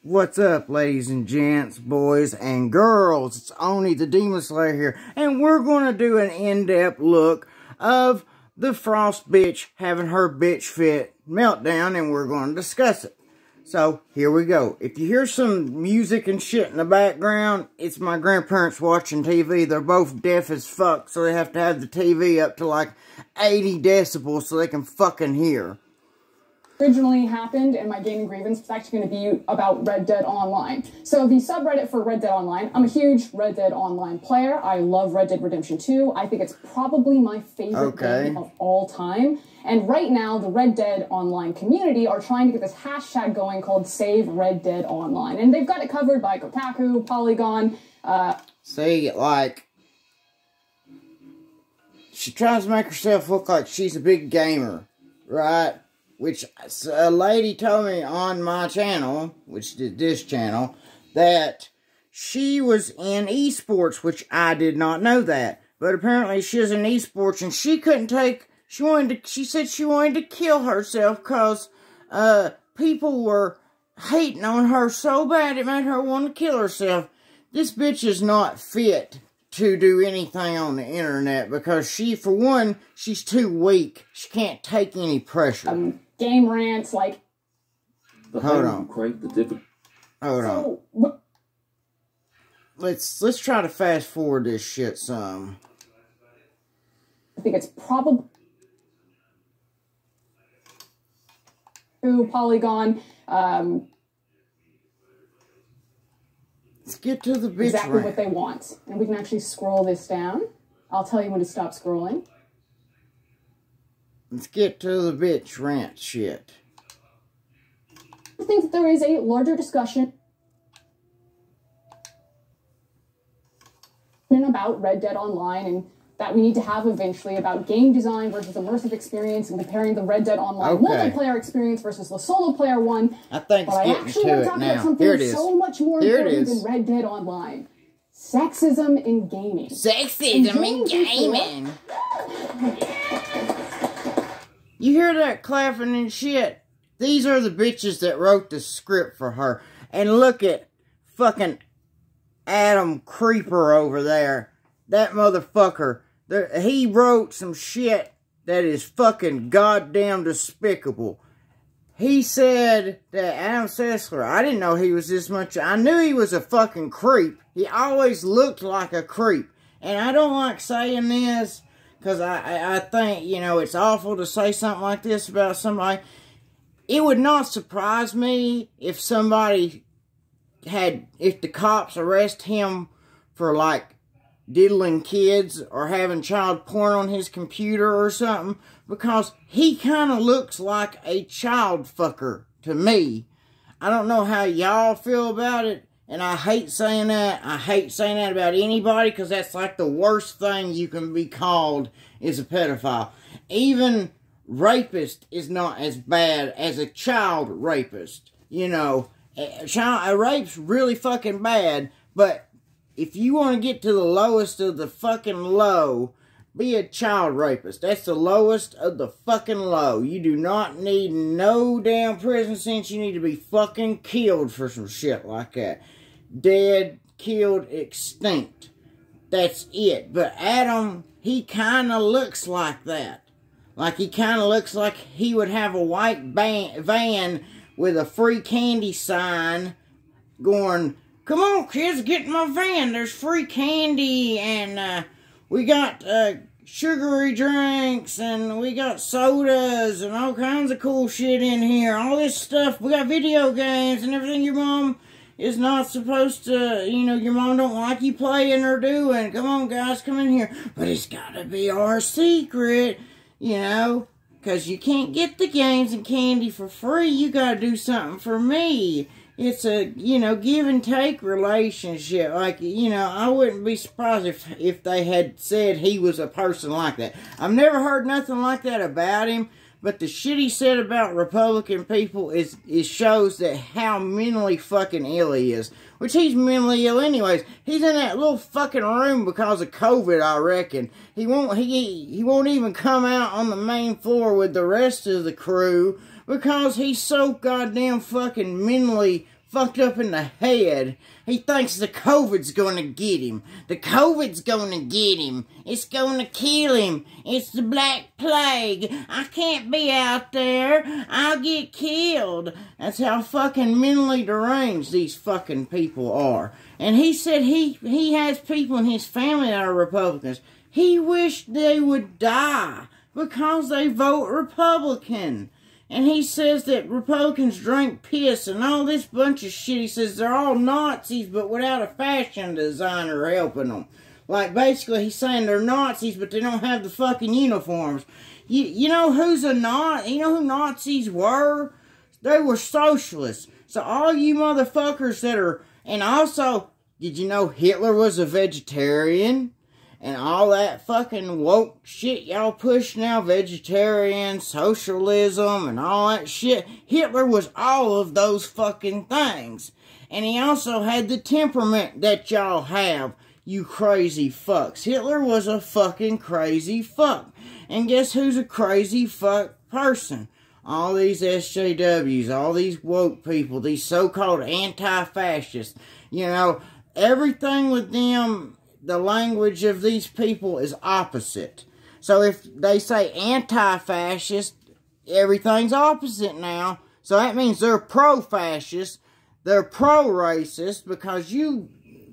What's up, ladies and gents, boys and girls? It's Oni the Demon Slayer here, and we're going to do an in-depth look of the Frost bitch having her bitch fit meltdown, and we're going to discuss it. So, here we go. If you hear some music and shit in the background, it's my grandparents watching TV. They're both deaf as fuck, so they have to have the TV up to like 80 decibels so they can fucking hear. Originally happened, and my gaming grievance was actually going to be about Red Dead Online. So the subreddit for Red Dead Online, I'm a huge Red Dead Online player. I love Red Dead Redemption 2. I think it's probably my favorite game of all time. And right now, the Red Dead Online community are trying to get this hashtag going called Save Red Dead Online. And they've got it covered by Kotaku, Polygon. See, like, she tries to make herself look like she's a big gamer, right? Which a lady told me on my channel, which is this channel, that she was in esports, which I did not know that. But apparently she was in esports, and she couldn't take, she said she wanted to kill herself because people were hating on her so bad it made her want to kill herself. This bitch is not fit to do anything on the internet because she, for one, she's too weak. She can't take any pressure. Game rants, like... Hold on. Quite the difficult. Hold on. Let's try to fast forward this shit some. I think it's probably... Polygon, let's get to the bitch exactly what they want. And we can actually scroll this down. I'll tell you when to stop scrolling. Let's get to the bitch rant shit. I think that there is a larger discussion about Red Dead Online and that we need to have eventually about game design versus immersive experience and comparing the Red Dead Online multiplayer experience versus the solo player one. I think it's getting to it now. About something so much more important than Red Dead Online. Sexism in gaming. Sexism in gaming. You hear that clapping and shit? These are the bitches that wrote the script for her. And look at fucking Adam Creeper over there. That motherfucker. He wrote some shit that is fucking goddamn despicable. He said that Adam Sessler, I didn't know he was this much. I knew he was a fucking creep. He always looked like a creep. And I don't like saying this, because I think, you know, it's awful to say something like this about somebody. It would not surprise me if somebody if the cops arrest him for, like, diddling kids or having child porn on his computer or something, because he kind of looks like a child fucker to me. I don't know how y'all feel about it. And I hate saying that. I hate saying that about anybody because that's like the worst thing you can be called is a pedophile. Even rapist is not as bad as a child rapist. You know, a rape's really fucking bad, but if you want to get to the lowest of the fucking low, be a child rapist. That's the lowest of the fucking low. You do not need no damn prison sentence. You need to be fucking killed for some shit like that. Dead, killed, extinct. That's it. But Adam, he kind of looks like that. Like he kind of looks like he would have a white van with a free candy sign going, "Come on, kids, get in my van. There's free candy, and we got sugary drinks, and we got sodas, and all kinds of cool shit in here. All this stuff. We got video games and everything your mom is not supposed to, you know, your mom don't like you playing or doing. Come on, guys, come in here. But it's got to be our secret, you know, because you can't get the games and candy for free. You got to do something for me." It's a, you know, give and take relationship. Like, you know, I wouldn't be surprised if they had said he was a person like that. I've never heard nothing like that about him, but the shit he said about Republican people shows that how mentally fucking ill he is. Which he's mentally ill anyways. He's in that little fucking room because of COVID, I reckon. He won't even come out on the main floor with the rest of the crew because he's so goddamn fucking mentally fucked up in the head. He thinks the COVID's gonna get him. The COVID's gonna get him. It's gonna kill him. It's the Black Plague. I can't be out there. I'll get killed. That's how fucking mentally deranged these fucking people are. And he said he has people in his family that are Republicans. He wished they would die because they vote Republican. And he says that Republicans drink piss and all this bunch of shit. He says they're all Nazis, but without a fashion designer helping them. Like, basically, he's saying they're Nazis, but they don't have the fucking uniforms. You know who's a Nazi? You know who Nazis were? They were socialists. So all you motherfuckers that are... And also, did you know Hitler was a vegetarian? And all that fucking woke shit y'all push now, vegetarian, socialism, and all that shit. Hitler was all of those fucking things. And he also had the temperament that y'all have, you crazy fucks. Hitler was a fucking crazy fuck. And guess who's a crazy fuck person? All these SJWs, all these woke people, these so-called anti-fascists. You know, everything with them... The language of these people is opposite. So if they say anti-fascist, everything's opposite now. So that means they're pro-fascist, they're pro-racist, because you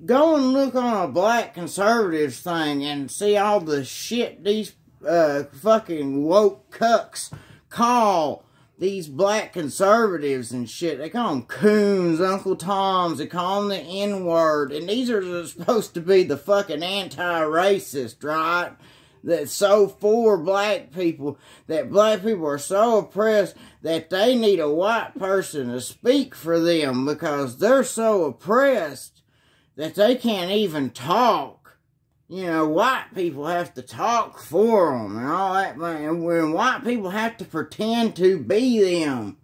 go and look on a black conservatives thing and see all the shit these fucking woke cucks call these black conservatives and shit. They call them coons, Uncle Toms, they call them the N-word, and these are supposed to be the fucking anti-racist, right? That's so for black people, that black people are so oppressed that they need a white person to speak for them because they're so oppressed that they can't even talk. You know, white people have to talk for them and all that, and when white people have to pretend to be them,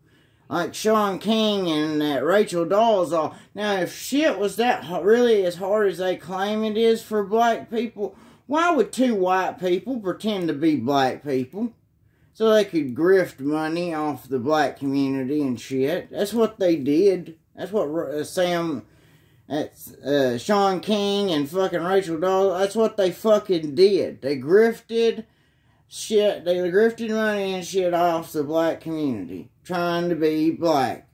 like Shaun King and Rachel Dolezal. Now, if shit was that really as hard as they claim it is for black people, why would two white people pretend to be black people? So they could grift money off the black community and shit. That's what they did. That's what Shaun King and fucking Rachel Dolezal, that's what they fucking did. They grifted shit, they grifted money and shit off the black community, trying to be black,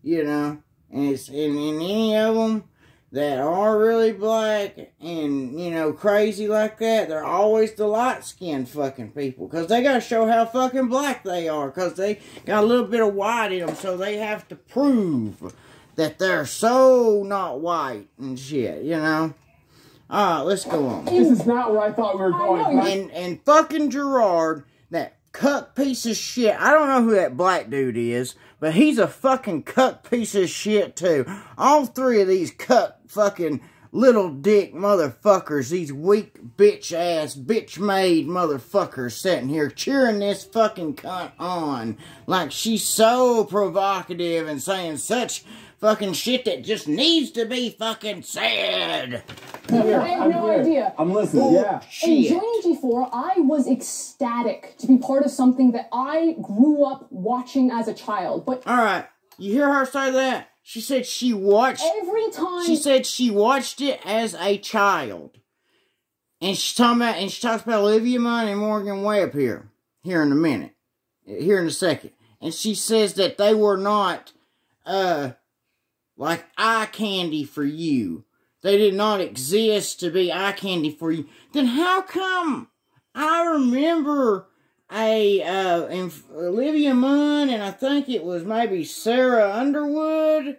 you know. And it's in any of them that are really black and, you know, crazy like that, they're always the light-skinned fucking people, because they gotta show how fucking black they are, because they got a little bit of white in them, so they have to prove that they're so not white and shit, you know? Alright, let's go on. This is not where I thought we were going. And fucking Gerard, that cuck piece of shit, I don't know who that black dude is, but he's a fucking cuck piece of shit too. All three of these cuck fucking little dick motherfuckers, these weak bitch ass, bitch made motherfuckers sitting here cheering this fucking cunt on like she's so provocative and saying such fucking shit that just needs to be fucking said. I have no idea. I'm listening, yeah. In joining G4, I was ecstatic to be part of something that I grew up watching as a child. But alright, you hear her say that? She said she watched... Every time... She said she watched it as a child. And she's talking about... And she talks about Olivia Munn and Morgan Webb here in a minute. Here in a second. And she says that they were not... like eye candy for you. They did not exist to be eye candy for you. Then how come I remember Olivia Munn and I think it was maybe Sarah Underwood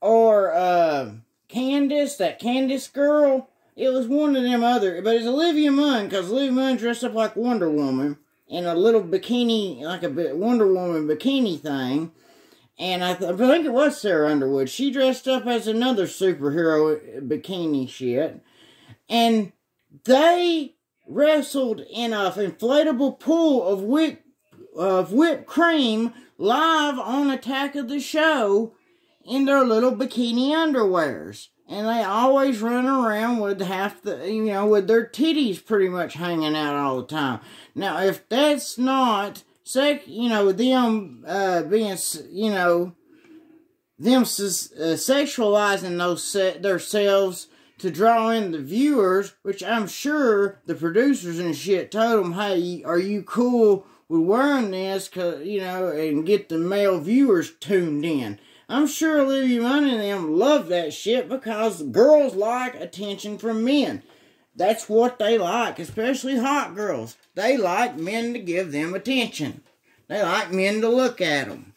or Candace, that Candace girl. It was one of them other, but it's Olivia Munn, because Olivia Munn dressed up like Wonder Woman in a little bikini, like a Wonder Woman bikini thing. And I think it was Sarah Underwood. She dressed up as another superhero bikini shit. And they wrestled in an inflatable pool of whipped cream live on Attack of the Show in their little bikini underwears. And they always run around with with their titties pretty much hanging out all the time. Now, if that's not... them being, them sexualizing themselves to draw in the viewers, which I'm sure the producers and shit told them, hey, are you cool with wearing this, and get the male viewers tuned in. I'm sure Olivia Munn and them love that shit because girls like attention from men. That's what they like, especially hot girls. They like men to give them attention. They like men to look at them.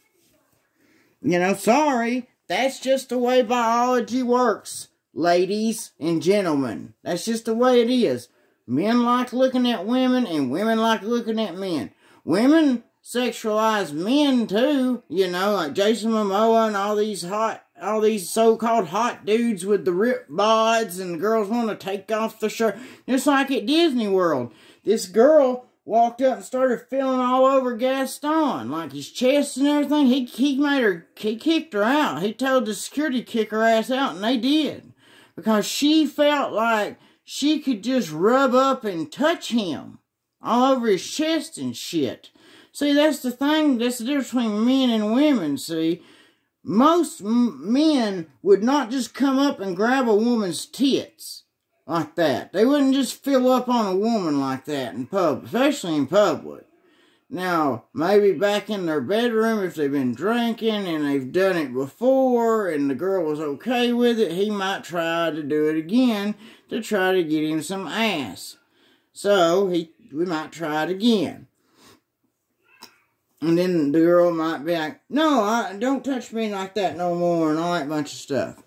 Sorry, that's just the way biology works, ladies and gentlemen. That's just the way it is. Men like looking at women, and women like looking at men. Women sexualize men too, like Jason Momoa and all these so-called hot dudes with the ripped bods, and girls want to take off the shirt. Just like at Disney World. This girl walked up and started feeling all over Gaston, like his chest and everything. He kicked her out. He told the security to kick her ass out, and they did. Because she felt like she could just rub up and touch him all over his chest and shit. See, that's the thing. That's the difference between men and women, see. Most men would not just come up and grab a woman's tits like that. They wouldn't just fill up on a woman like that in public, especially in public. Now, maybe back in their bedroom, if they've been drinking and they've done it before and the girl was okay with it, he might try to do it again to try to get him some ass. So, we might try it again. And then the girl might be like, no, don't touch me like that no more, and all that bunch of stuff.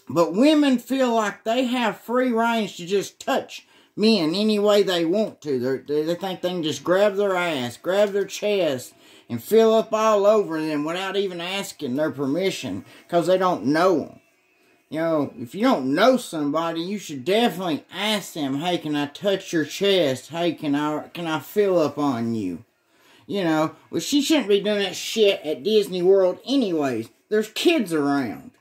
But women feel like they have free range to just touch men any way they want to. They think they can just grab their ass, grab their chest, and fill up all over them without even asking their permission, because they don't know them. If you don't know somebody, you should definitely ask them, hey, can I touch your chest? Hey, can I fill up on you? Well, she shouldn't be doing that shit at Disney World anyways. There's kids around.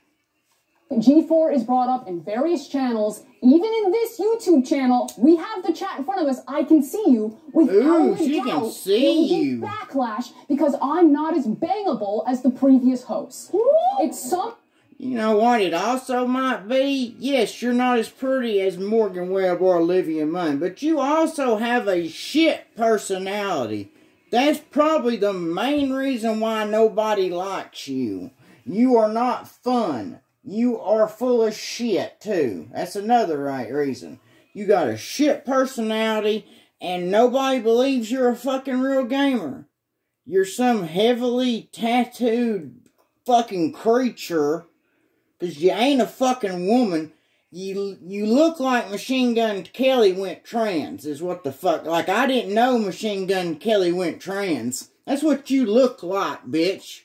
G4 is brought up in various channels. Even in this YouTube channel, we have the chat in front of us. I can see you. Without she doubt, can see you. Backlash because I'm not as bangable as the previous hosts. It's some... You know what it also might be? Yes, you're not as pretty as Morgan Webb or Olivia Munn, but you also have a shit personality. That's probably the main reason why nobody likes you. You are not fun. You are full of shit, too. That's another right reason. You got a shit personality, and nobody believes you're a fucking real gamer. You're some heavily tattooed fucking creature, because you ain't a fucking woman. You look like Machine Gun Kelly went trans, is what the fuck. Like, I didn't know Machine Gun Kelly went trans. That's what you look like, bitch.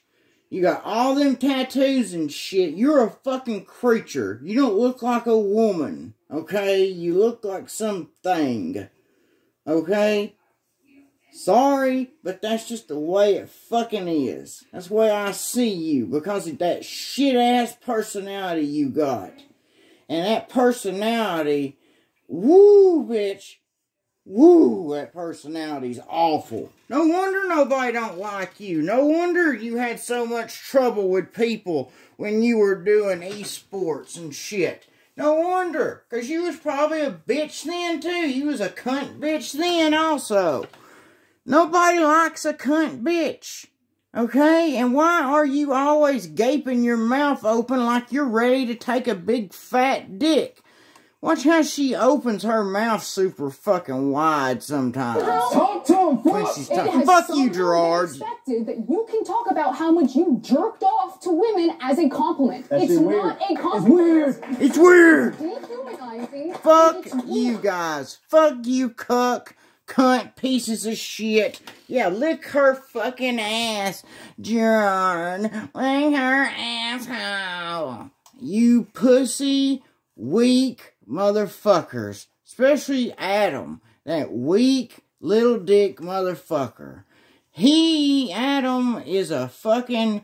You got all them tattoos and shit. You're a fucking creature. You don't look like a woman, okay? You look like something, okay? Sorry, but that's just the way it fucking is. That's the way I see you, because of that shit-ass personality you got. And that personality, woo, bitch, woo, that personality's awful. No wonder nobody don't like you. No wonder you had so much trouble with people when you were doing esports and shit. No wonder, because you was probably a bitch then, too. You was a cunt bitch then, also. Nobody likes a cunt bitch. Okay? And why are you always gaping your mouth open like you're ready to take a big fat dick? Watch how she opens her mouth super fucking wide sometimes. Talk to him, When she's talking. Fuck you, Gerard. Expected that you can talk about how much you jerked off to women as a compliment. It's not a compliment. It's weird. Dehumanizing. Fuck you guys. Fuck you, cunt pieces of shit. Yeah, lick her fucking ass, Gerard. Lick her asshole. You pussy, weak motherfuckers. Especially Adam. That weak little dick motherfucker. Adam is a fucking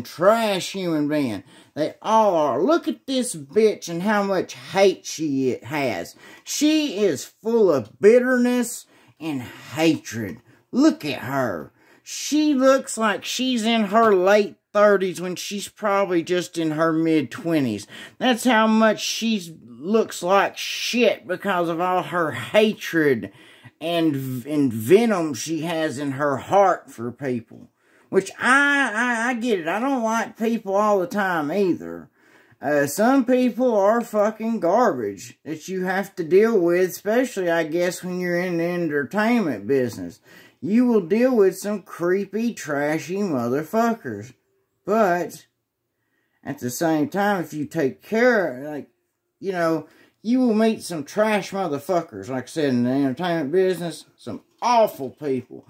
trash human being. They all are. Look at this bitch and how much hate she has. She is full of bitterness and hatred. Look at her. She looks like she's in her late 30s when she's probably just in her mid-20s. That's how much she looks like shit because of all her hatred and venom she has in her heart for people. Which I get it. I don't like people all the time either. Some people are fucking garbage that you have to deal with, especially, I guess, when you're in the entertainment business. You will deal with some creepy, trashy motherfuckers. But, at the same time, if you take care, like, you know, you will meet some trash motherfuckers, like I said, in the entertainment business, some awful people.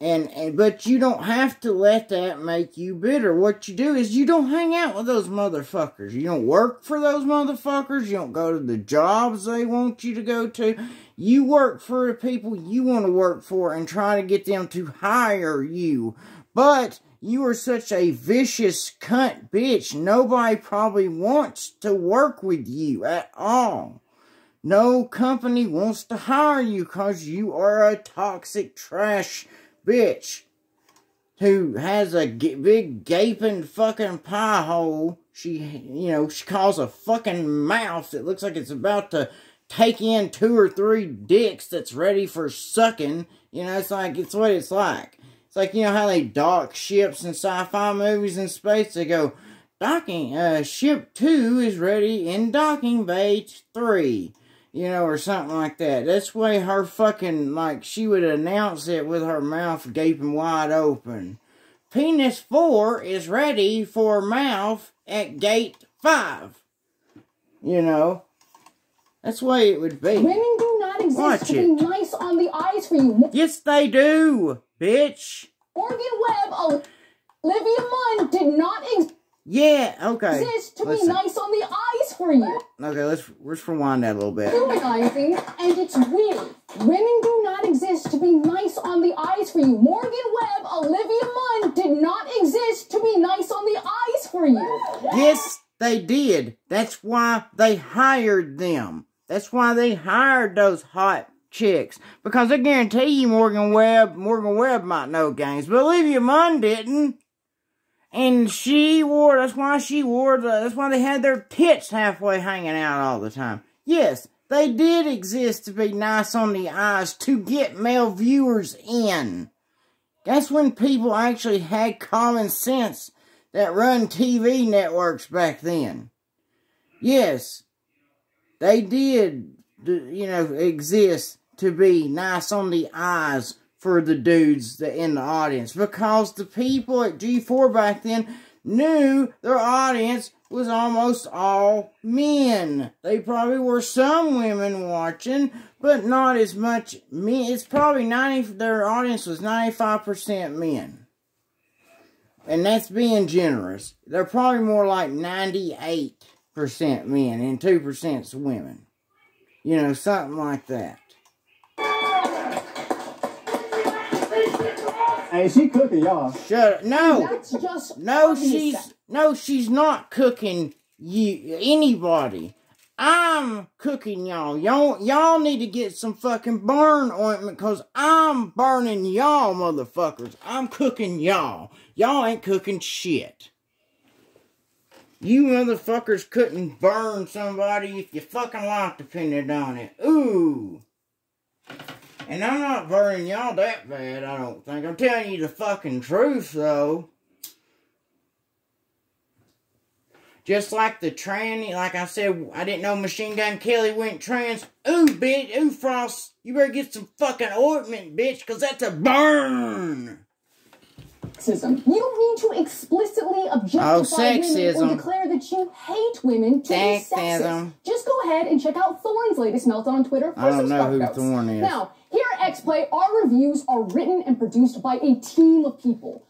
But you don't have to let that make you bitter. What you do is you don't hang out with those motherfuckers. You don't work for those motherfuckers. You don't go to the jobs they want you to go to. You work for the people you want to work for and try to get them to hire you. But you are such a vicious cunt bitch. Nobody probably wants to work with you at all. No company wants to hire you because you are a toxic trash bitch who has a big gaping fucking pie hole. She calls a fucking mouth that looks like it's about to take in 2 or 3 dicks that's ready for sucking. You know, it's what it's like. It's like, you know how they dock ships in sci-fi movies in space? They go, ship 2 is ready in docking bay 3. You know, or something like that. That's the way her fucking, like, she would announce it with her mouth gaping wide open. Penis 4 is ready for mouth at gate 5. You know. That's the way it would be. Women do not exist to be nice on the eyes for you. Yes, they do, bitch. Morgan Webb, Olivia Munn did not Yeah, okay. exist to be nice on the eyes for you. Okay, let's rewind that a little bit. Humanizing, and it's weird. Women do not exist to be nice on the eyes for you. Morgan Webb, Olivia Munn did not exist to be nice on the eyes for you. Yes, they did. That's why they hired them. That's why they hired those hot chicks. Because I guarantee you Morgan Webb might know games, but Olivia Munn didn't. And that's why they had their tits halfway hanging out all the time. Yes, they did exist to be nice on the eyes to get male viewers in. That's when people actually had common sense that run TV networks back then. Yes, they did, exist to be nice on the eyes for the dudes in the audience, because the people at G4 back then knew their audience was almost all men. They probably were some women watching, but not as much men. It's probably their audience was 95% men. And that's being generous. They're probably more like 98% men and 2% women. You know, something like that. Hey, she cooking, y'all. Shut up. No. That's just she's not cooking anybody. I'm cooking y'all. Y'all need to get some fucking burn ointment, because I'm burning y'all, motherfuckers. I'm cooking y'all. Y'all ain't cooking shit. You motherfuckers couldn't burn somebody if your fucking life depended on it. Ooh. And I'm not burning y'all that bad, I don't think. I'm telling you the fucking truth, though. Just like the tranny, like I said, I didn't know Machine Gun Kelly went trans. Ooh, bitch, ooh, Frost, you better get some fucking ointment, bitch, because that's a burn. Sexism. You don't need to explicitly objectify women or declare that you hate women to be sexist. Just go ahead and check out Thorne's latest meltdown on Twitter for some spark notes. Thorne is. Now, here at XPlay, our reviews are written and produced by a team of people.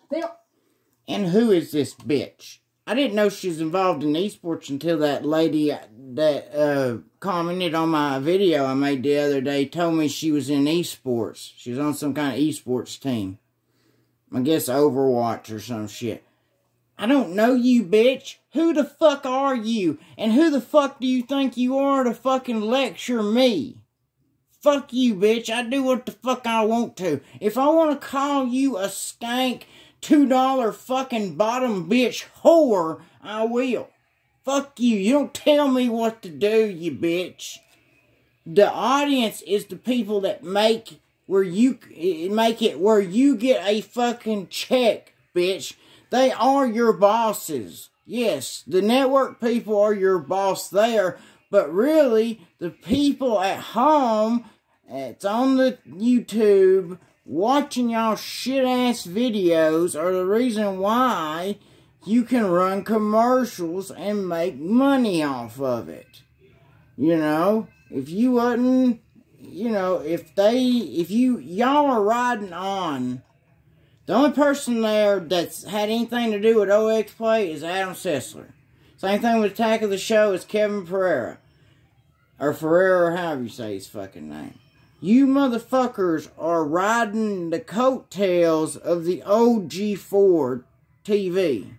And who is this bitch? I didn't know she was involved in esports until that lady that commented on my video I made the other day told me she was in esports. She was on some kind of esports team. I guess Overwatch or some shit. I don't know you, bitch. Who the fuck are you? And who the fuck do you think you are to fucking lecture me? fuck you, bitch. I do what the fuck I want to. If I want to call you a skank, $2 fucking bottom bitch whore, I will. Fuck you. You don't tell me what to do, you bitch. The audience is the people that make it where you get a fucking check, bitch. They are your bosses. Yes, the network people are your boss there, but really, the people at home, it's on the YouTube, watching y'all shit-ass videos are the reason why you can run commercials and make money off of it. You know, if you wasn't, you know, y'all are riding on, the only person there that's had anything to do with OX Play is Adam Sessler. Same thing with Attack of the Show is Kevin Pereira. Or Ferreira, or however you say his fucking name. You motherfuckers are riding the coattails of the old G4 TV.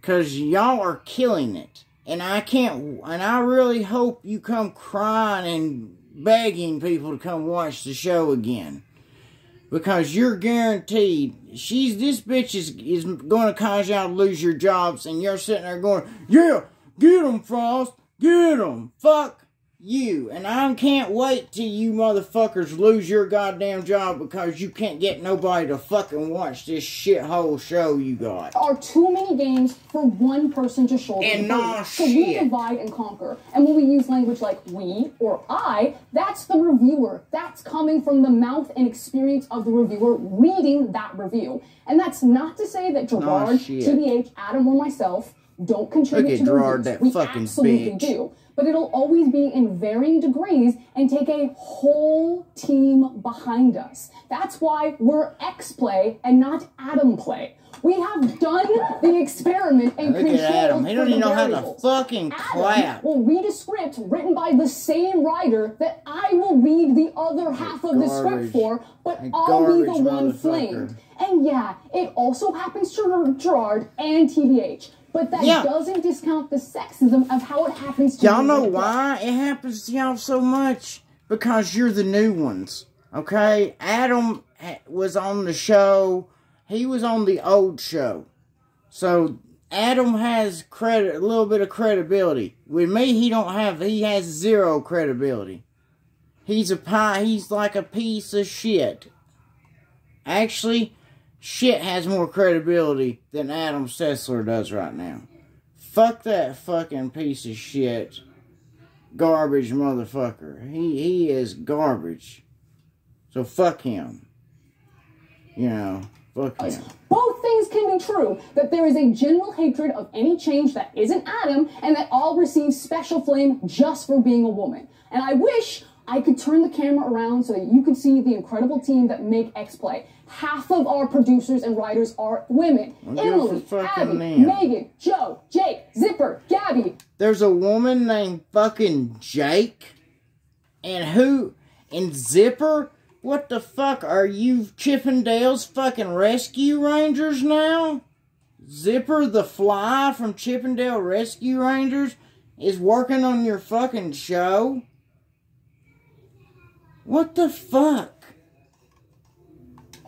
Because y'all are killing it. And I really hope you come crying and begging people to come watch the show again. Because you're guaranteed, this bitch is going to cause y'all to lose your jobs, and you're sitting there going, yeah, get 'em, Frost, get 'em, fuck you. And I can't wait till you motherfuckers lose your goddamn job because you can't get nobody to fucking watch this shithole show you got. There are too many games for one person to shoulder. And no shit. So we divide and conquer. And when we use language like we or I, that's the reviewer. That's coming from the mouth and experience of the reviewer reading that review. And that's not to say that Gerard, TBH, Adam, or myself don't contribute to the Gerard, reviews. We absolutely do. But it'll always be in varying degrees and take a whole team behind us. That's why we're X-Play and not Adam Play. We have done the experiment and controlled. Look at Adam. He don't even know how to fucking clap. Adam will read a script written by the same writer that I will read the other half of the script for, but I'll be the one flamed. And yeah, it also happens to Gerard and TBH. But that doesn't discount the sexism of how it happens to y'all. Know why it happens to y'all so much? Because you're the new ones. Okay? Adam was on the show. He was on the old show. So, Adam has a little bit of credibility. With me, he has zero credibility. He's like a piece of shit. Actually, shit has more credibility than Adam Sessler does right now. Fuck that fucking piece of shit. Garbage motherfucker. He is garbage. So fuck him. You know, fuck him. Both things can be true. That there is a general hatred of any change that isn't Adam, and that all receive special flame just for being a woman. And I wish I could turn the camera around so that you could see the incredible team that make X-Play. Half of our producers and writers are women. Emily, Abby, Megan, Joe, Jake, Zipper, Gabby. There's a woman named fucking Jake. And Zipper? What the fuck? Are you Chippendale's fucking Rescue Rangers now? Zipper the Fly from Chippendale Rescue Rangers is working on your fucking show? What the fuck?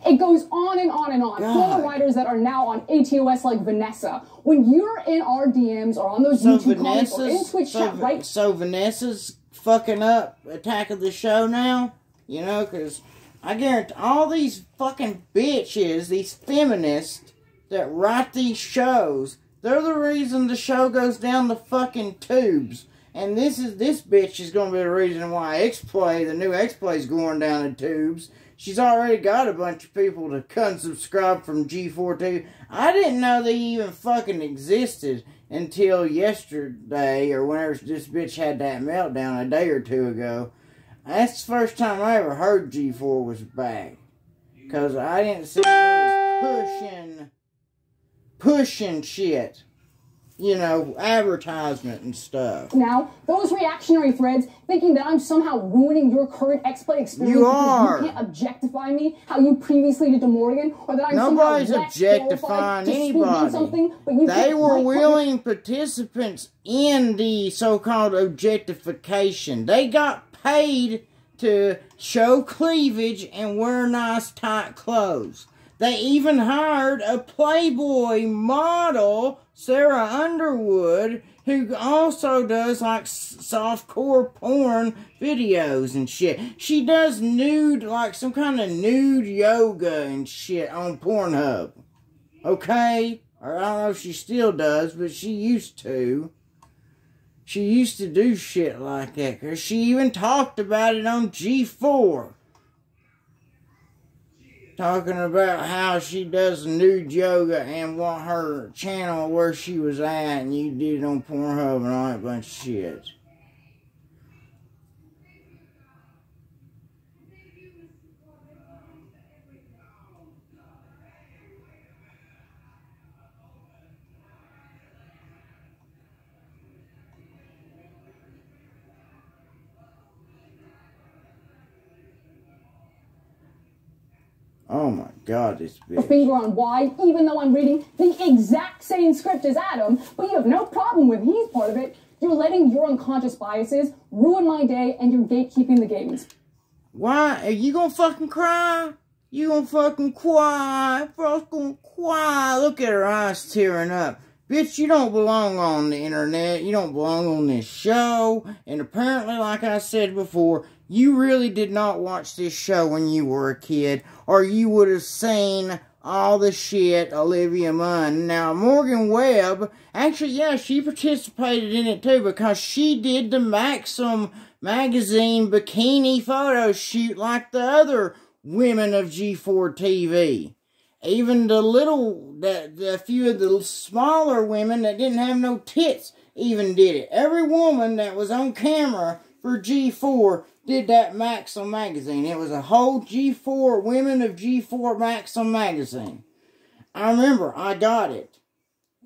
It goes on and on and on. Former writers that are now on ATOS like Vanessa. When you're in our DMs or on those YouTube comments or in Twitch chat, right? So Vanessa's fucking up Attack of the Show now? You know, because I guarantee all these fucking bitches, these feminists that write these shows, they're the reason the show goes down the fucking tubes. And this bitch is going to be the reason why X-Play, the new X-Play is going down the tubes. She's already got a bunch of people to unsubscribe from G4 I didn't know they even fucking existed until yesterday, or whenever this bitch had that meltdown a day or two ago. That's the first time I ever heard G4 was back. Because I didn't see it pushing shit. You know, advertisement and stuff. Now, those reactionary threads thinking that I'm somehow ruining your current X-Play experience because you can't objectify me how you previously did to Morgan, or that I'm Nobody's objectifying anybody. They were willing participants in the so-called objectification. They got paid to show cleavage and wear nice tight clothes. They even hired a Playboy model, Sarah Underwood, who also does like softcore porn videos and shit. She does nude, like some kind of nude yoga and shit on Pornhub. Okay? Or I don't know if she still does, but she used to. She used to do shit like that, because she even talked about it on G4. Talking about how she does nude yoga and what her channel, where she was at, and you did it on Pornhub and all that bunch of shit. Oh my God, this bitch. Finger on why, even though I'm reading the exact same script as Adam, but you have no problem with he's part of it, you're letting your unconscious biases ruin my day and you're gatekeeping the games. Why? Are you gonna fucking cry? You gonna fucking cry? Fucking cry. Look at her eyes tearing up. Bitch, you don't belong on the internet. You don't belong on this show. And apparently, like I said before, you really did not watch this show when you were a kid, or you would have seen all the shit Olivia Munn. Now, Morgan Webb, actually, yeah, she participated in it too, because she did the Maxim magazine bikini photo shoot like the other women of G4 TV. Even the few of the smaller women that didn't have no tits even did it. Every woman that was on camera for G4 did that Maxim magazine. It was a whole G4, Women of G4 Maxim magazine. I remember, I got it.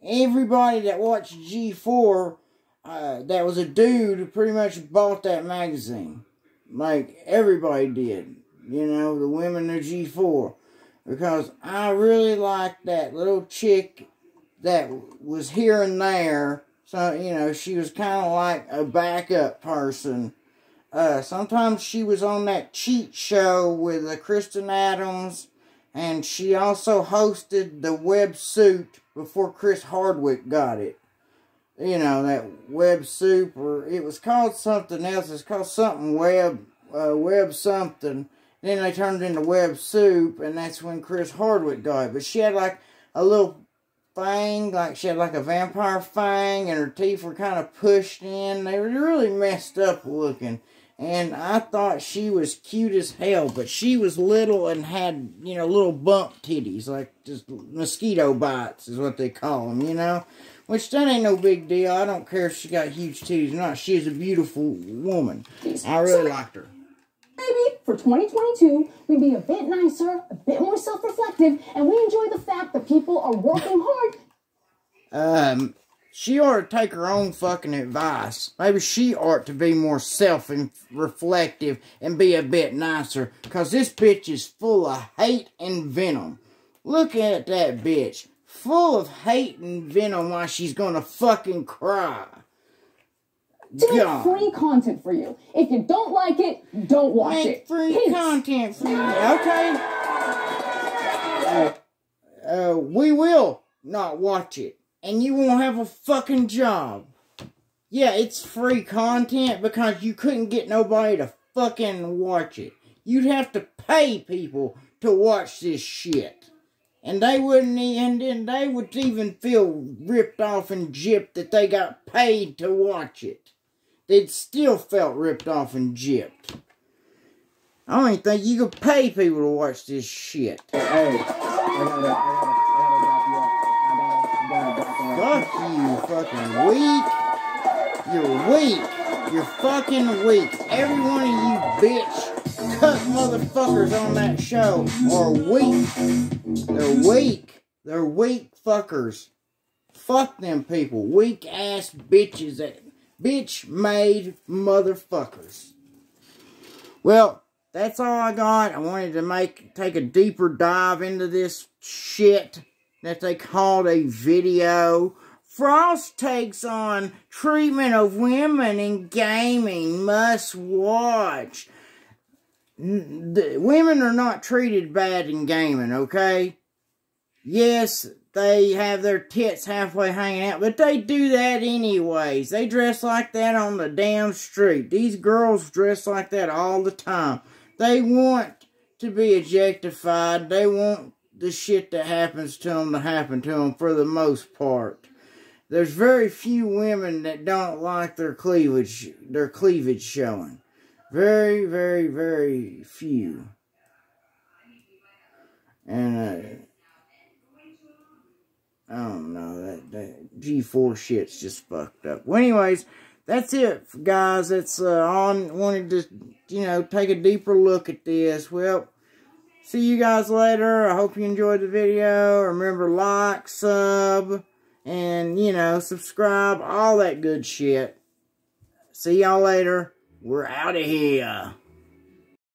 Everybody that watched G4, that was a dude who pretty much bought that magazine. Like, everybody did. You know, the Women of G4. Because I really liked that little chick that was here and there. So, you know, she was kind of like a backup person. Sometimes she was on that cheat show with Kristen Adams. And she also hosted the Web Soup before Chris Hardwick got it. You know, that Web Soup, or it was called something else. It's called something Web something. Then they turned it into Web Soup, and that's when Chris Hardwick got it. But she had like a little fang, like she had like a vampire fang, and her teeth were kind of pushed in. They were really messed up looking. And I thought she was cute as hell, but she was little and had, you know, little bump titties, like just mosquito bites is what they call them, you know? Which, that ain't no big deal. I don't care if she got huge titties or not. She is a beautiful woman. I really liked her. Maybe for 2022, we'd be a bit nicer, a bit more self-reflective, and we enjoy the fact that people are working hard. She ought to take her own fucking advice. Maybe she ought to be more self-reflective and be a bit nicer. Because this bitch is full of hate and venom. Look at that bitch. Full of hate and venom while she's gonna fucking cry. To make free content for you. If you don't like it, don't watch it. Make free content for you. Okay? We will not watch it. And you won't have a fucking job. Yeah, it's free content because you couldn't get nobody to fucking watch it. You'd have to pay people to watch this shit. And they wouldn't, and then they would even feel ripped off and gypped that they got paid to watch it. They'd still felt ripped off and gypped. I don't even think you could pay people to watch this shit. Hey, Fuck you, fucking weak. You're weak. You're fucking weak. Every one of you bitch cut motherfuckers on that show are weak. They're weak. They're weak fuckers. Fuck them people. Weak ass bitches. That bitch-made motherfuckers. Well, that's all I got. I wanted to take a deeper dive into this shit that they called a video Frost takes on treatment of women in gaming. Must watch. Women are not treated bad in gaming, okay? Yes, they have their tits halfway hanging out, but they do that anyways. They dress like that on the damn street. These girls dress like that all the time. They want to be objectified. They want the shit that happens to them to happen to them for the most part. There's very few women that don't like their cleavage showing. Very, very, very few. And, I don't know, that G4 shit's just fucked up. Well, anyways, that's it, guys. It's wanted to, you know, take a deeper look at this. Well, see you guys later. I hope you enjoyed the video. Remember, like, sub, and, you know, subscribe, all that good shit. See y'all later. We're out of here.